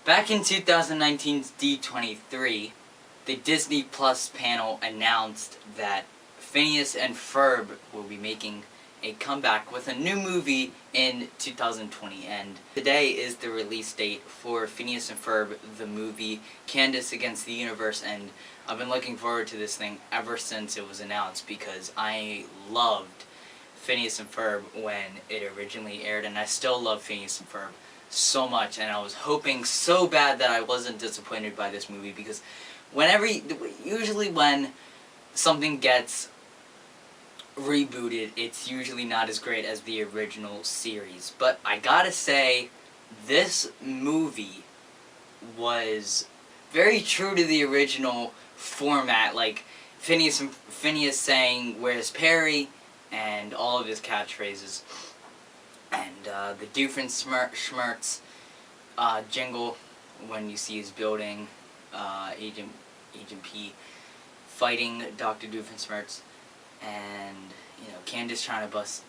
Back in 2019's D23, the Disney Plus panel announced that Phineas and Ferb will be making a comeback with a new movie in 2020, and today is the release date for Phineas and Ferb, the movie Candace Against the Universe, and I've been looking forward to this thing ever since it was announced because I loved Phineas and Ferb when it originally aired, and I still love Phineas and Ferb so much, and I was hoping so bad that I wasn't disappointed by this movie because usually when something gets rebooted, it's usually not as great as the original series. But I gotta say, this movie was very true to the original format, like Phineas saying, "Where's Perry?" and all of his catchphrases. And the Doofenshmirtz jingle when you see his building, Agent P fighting Dr. Doofenshmirtz. And, Candace trying to bust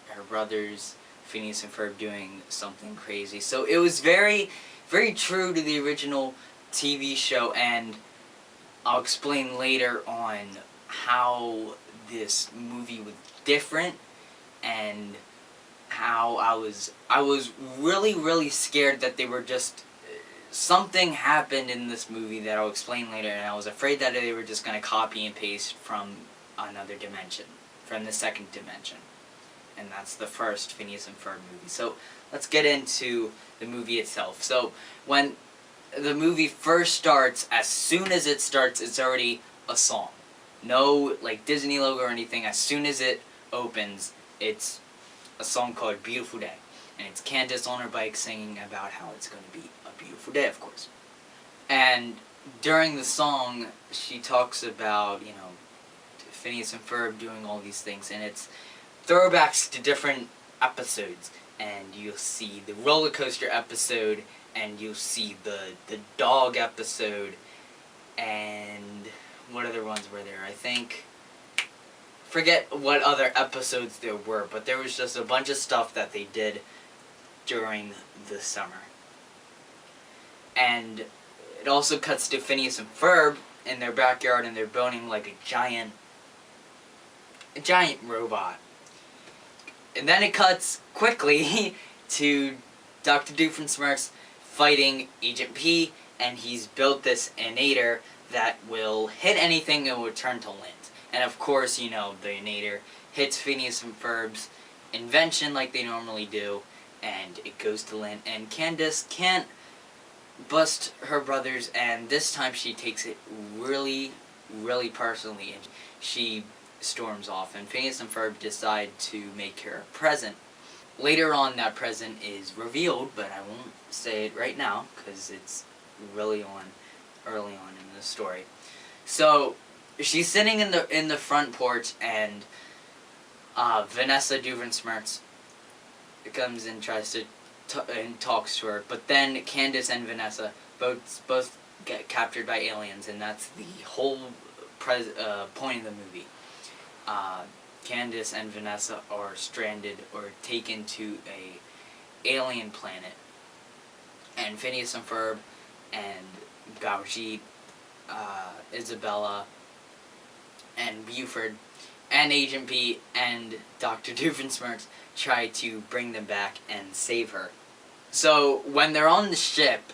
her brothers, Phineas and Ferb doing something crazy. So it was very, very true to the original TV show, and I'll explain later on how this movie was different and how I was really, really scared that they were just something happened in this movie that I'll explain later, and I was afraid that they were just going to copy and paste from another dimension, from the second dimension. And that's the first Phineas and Ferb movie. So let's get into the movie itself. So when the movie first starts, as soon as it starts, it's already a song. No Disney logo or anything. As soon as it opens, it's a song called Beautiful Day. And it's Candace on her bike singing about how it's going to be a beautiful day, of course. And during the song, she talks about, Phineas and Ferb doing all these things, and it's throwbacks to different episodes. And you'll see the roller coaster episode, and you'll see the dog episode, and what other ones were there? I forget what other episodes there were, but there was just a bunch of stuff that they did during the summer. And it also cuts to Phineas and Ferb in their backyard, and they're building like a giant robot. And then it cuts quickly to Dr. Doofenshmirtz fighting Agent P, and he's built this Inator that will hit anything and will turn to lint. And of course, the Inator hits Phineas and Ferb's invention like they normally do, and it goes to lint, and Candace can't bust her brothers, and this time she takes it really, really personally, and she storms off, and Phineas and Ferb decide to make her a present. Later on, that present is revealed, but I won't say it right now, because it's really early on in the story. So, she's sitting in the front porch, and Vanessa Doofenshmirtz comes and tries to and talks to her, but then Candace and Vanessa both get captured by aliens, and that's the whole point of the movie. Candace and Vanessa are stranded or taken to a alien planet, and Phineas and Ferb and Gauji, Isabella, and Buford, and Agent P, and Dr. Doofenshmirtz try to bring them back and save her. So, when they're on the ship,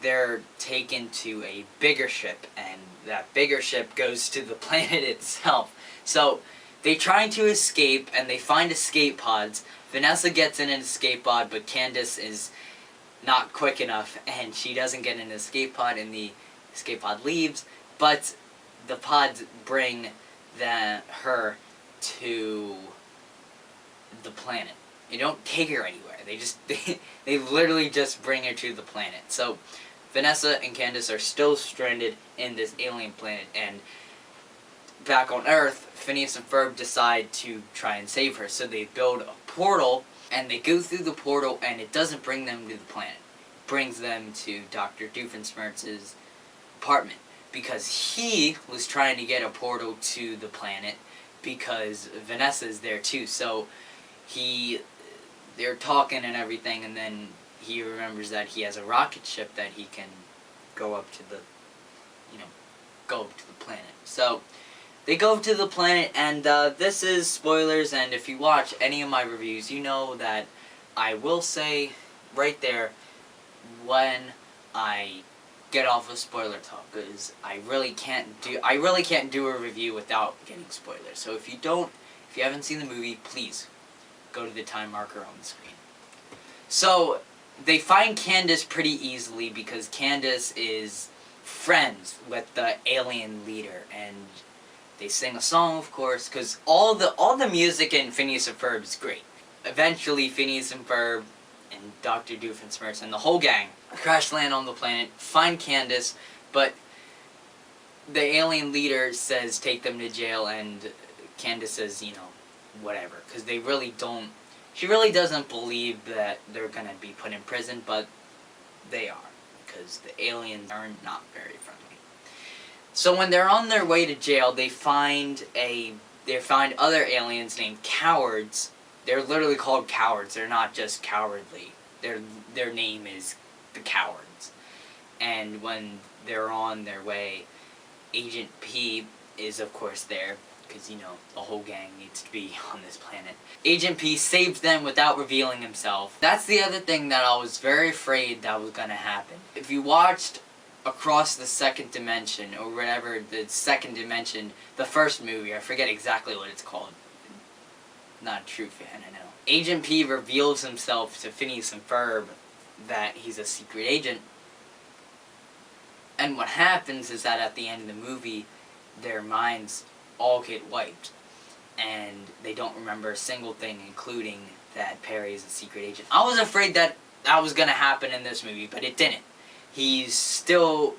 they're taken to a bigger ship, and that bigger ship goes to the planet itself. So, they try to escape, and they find escape pods. Vanessa gets in an escape pod, but Candace is not quick enough, and she doesn't get in an escape pod, and the escape pod leaves, but the pods bring her to the planet. They don't take her anywhere. They literally just bring her to the planet. So Vanessa and Candace are still stranded in this alien planet, and back on Earth, Phineas and Ferb decide to try and save her. So they build a portal, and they go through the portal, and it doesn't bring them to the planet. It brings them to Dr. Doofenshmirtz's apartment, because he was trying to get a portal to the planet because Vanessa's there too. So they're talking and everything, and then he remembers that he has a rocket ship that he can go up to the, go up to the planet. So they go up to the planet, and this is spoilers, and if you watch any of my reviews, you know that I will say right there when I get off of spoiler talk, because I really can't do a review without getting spoilers. So if you haven't seen the movie, please go to the time marker on the screen. So they find Candace pretty easily because Candace is friends with the alien leader, and they sing a song, of course, because all the music in Phineas and Ferb is great. Eventually, Phineas and Ferb and Dr. Doofenshmirtz and the whole gang crash land on the planet, find Candace, but the alien leader says take them to jail, and Candace says, whatever, because she really doesn't believe that they're gonna be put in prison, but they are, because the aliens are not very friendly. So when they're on their way to jail, they find other aliens named cowards. They're literally called cowards. They're not just cowardly. Their name is the Cowards. And when they're on their way, Agent P is of course there, because the whole gang needs to be on this planet. Agent P saves them without revealing himself. That's the other thing that I was very afraid that was gonna happen. If you watched Across the Second Dimension, or whatever, the Second Dimension, the first movie, I forget exactly what it's called. Not a true fan, I know. Agent P reveals himself to Phineas and Ferb that he's a secret agent. And what happens is that at the end of the movie, their minds all get wiped. And they don't remember a single thing, including that Perry is a secret agent. I was afraid that was going to happen in this movie, but it didn't. They still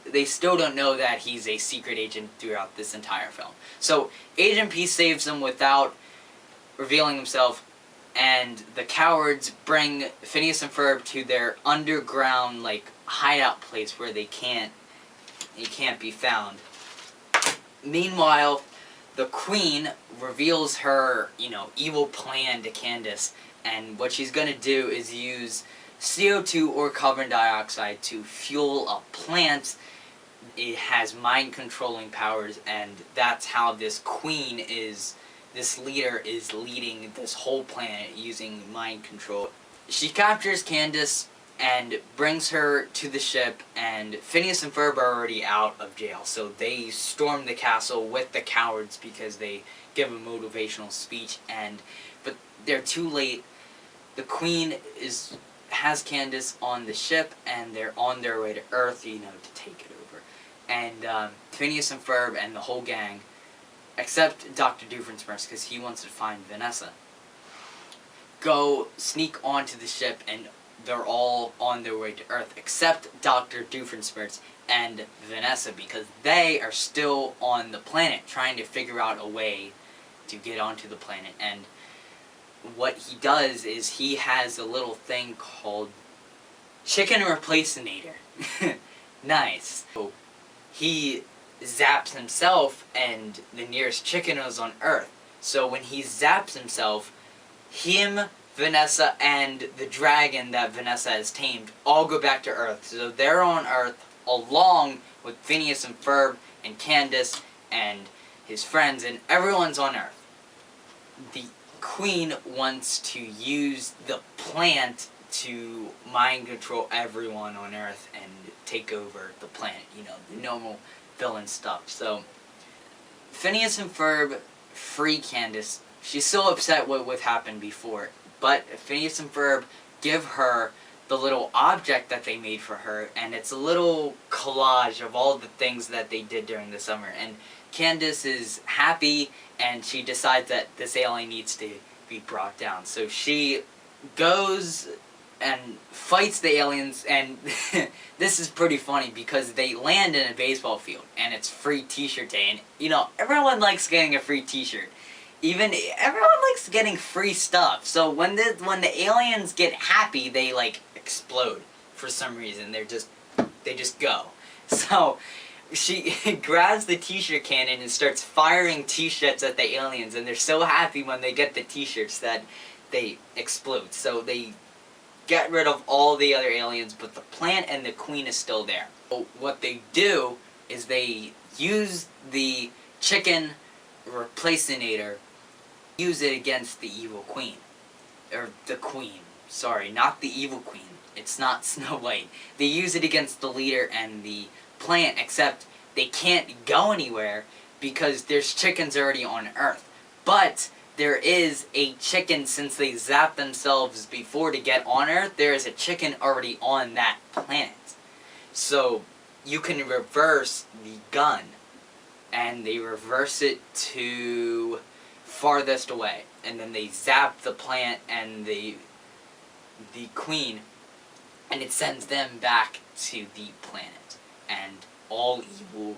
don't know that he's a secret agent throughout this entire film. So Agent P saves them without revealing himself, and the cowards bring Phineas and Ferb to their underground hideout place where they can't be found. Meanwhile, the Queen reveals her, evil plan to Candace, and what she's gonna do is use CO2 or carbon dioxide to fuel a plant. It has mind-controlling powers, and that's how this leader is leading this whole planet using mind control. She captures Candace and brings her to the ship, and Phineas and Ferb are already out of jail, so they storm the castle with the cowards because they give a motivational speech, but they're too late. The Queen has Candace on the ship, and they're on their way to Earth, to take it over. And Phineas and Ferb and the whole gang, except Dr. Doofenshmirtz, because he wants to find Vanessa, go sneak onto the ship, and they're all on their way to Earth, except Dr. Doofenshmirtz and Vanessa, because they are still on the planet, trying to figure out a way to get onto the planet. And what he does is he has a little thing called Chicken Replacinator. Nice. So he zaps himself, and the nearest chicken is on Earth. So when he zaps himself, him, Vanessa, and the dragon that Vanessa has tamed all go back to Earth. So they're on Earth along with Phineas and Ferb and Candace and his friends, and everyone's on Earth. The Queen wants to use the plant to mind control everyone on Earth and take over the planet, the normal villain stuff. So Phineas and Ferb free Candace. She's still upset with what happened before, but Phineas and Ferb give her the little object that they made for her, and it's a little collage of all the things that they did during the summer. And Candace is happy, and she decides that this alien needs to be brought down. So she goes and fights the aliens, and this is pretty funny because they land in a baseball field, and it's free t-shirt day, and everyone likes getting a free t-shirt. Everyone likes getting free stuff. So when the aliens get happy, they explode for some reason. They just go. So she grabs the t-shirt cannon and starts firing t-shirts at the aliens, and they're so happy when they get the t-shirts that they explode. So they get rid of all the other aliens, but the plant and the queen is still there. So what they do is they use the chicken replacinator, use it against the evil queen. Or the queen. Sorry, not the evil queen. It's not Snow White. They use it against the leader and the plant, except they can't go anywhere because there's chickens already on Earth. But there is a chicken, since they zapped themselves before to get on Earth, there is a chicken already on that planet. So you can reverse the gun, and they reverse it to farthest away, and then they zap the plant and the queen, and it sends them back to the planet, and all evil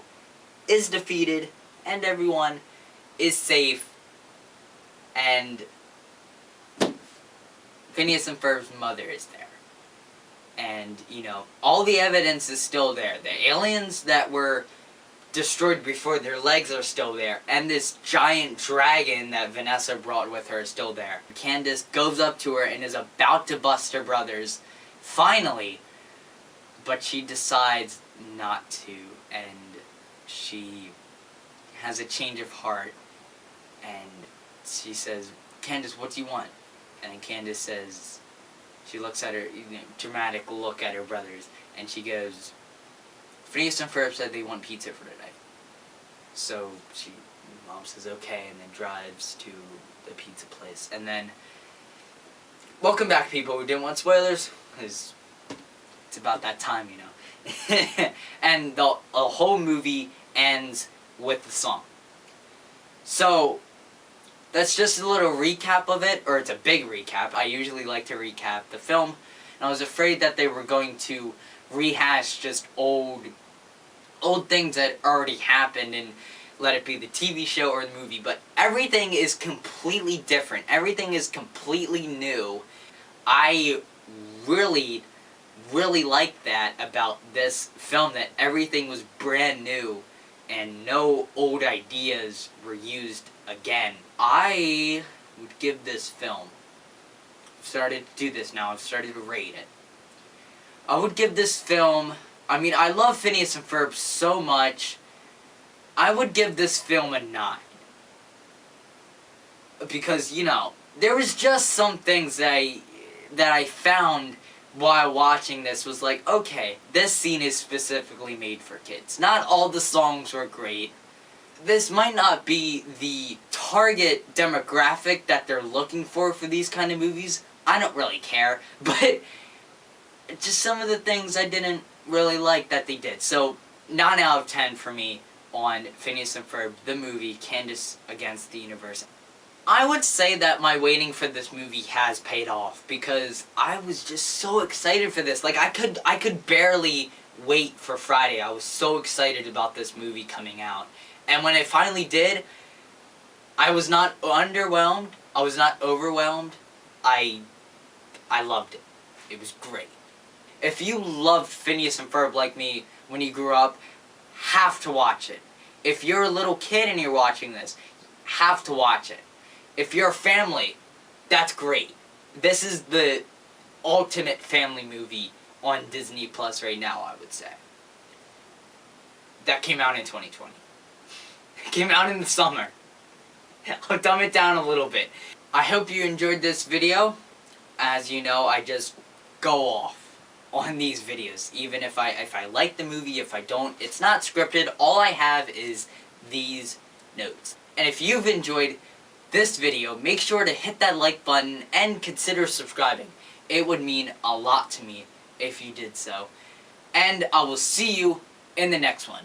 is defeated, and everyone is safe, and Phineas and Ferb's mother is there. And, you know, all the evidence is still there. The aliens that were destroyed before, their legs are still there. And this giant dragon that Vanessa brought with her is still there. Candace goes up to her and is about to bust her brothers, finally. But she decides not to. And she has a change of heart. And she says, Candace, what do you want? And then Candace says, she looks at her, dramatic look at her brothers, and she goes, Phineas and Ferb said they want pizza for tonight. So Mom says okay, and then drives to the pizza place. And then, welcome back, people. We didn't want spoilers, because it's about that time, you know. And the whole movie ends with the song. So that's just a little recap of it, or it's a big recap. I usually like to recap the film, and I was afraid that they were going to rehash just old things that already happened and let it be the TV show or the movie, but everything is completely different. Everything is completely new. I really, really like that about this film, that everything was brand new and no old ideas were used again. I would give this film, I've started to do this now, I've started to rate it. I would give this film, I mean, I love Phineas and Ferb so much, I would give this film a 9. Because, you know, there was just some things that I found while watching this was like, okay, this scene is specifically made for kids. Not all the songs were great. This might not be the target demographic that they're looking for these kind of movies. I don't really care, but just some of the things I didn't really like that they did. So, 9 out of 10 for me on Phineas and Ferb, the movie, Candace Against the Universe. I would say that my waiting for this movie has paid off, because I was just so excited for this. Like, I could barely wait for Friday. I was so excited about this movie coming out. And when it finally did, I was not underwhelmed. I was not overwhelmed. I loved it. It was great. If you loved Phineas and Ferb like me when you grew up, have to watch it. If you're a little kid and you're watching this, have to watch it. If you're a family, that's great. This is the ultimate family movie on Disney Plus right now, I would say. That came out in 2020. It came out in the summer. I'll dumb it down a little bit. I hope you enjoyed this video. As you know, I just go off on these videos. Even if I like the movie, if I don't, it's not scripted. All I have is these notes. And if you've enjoyed this video, make sure to hit that like button and consider subscribing. It would mean a lot to me if you did so. And I will see you in the next one.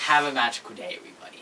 Have a magical day, everybody.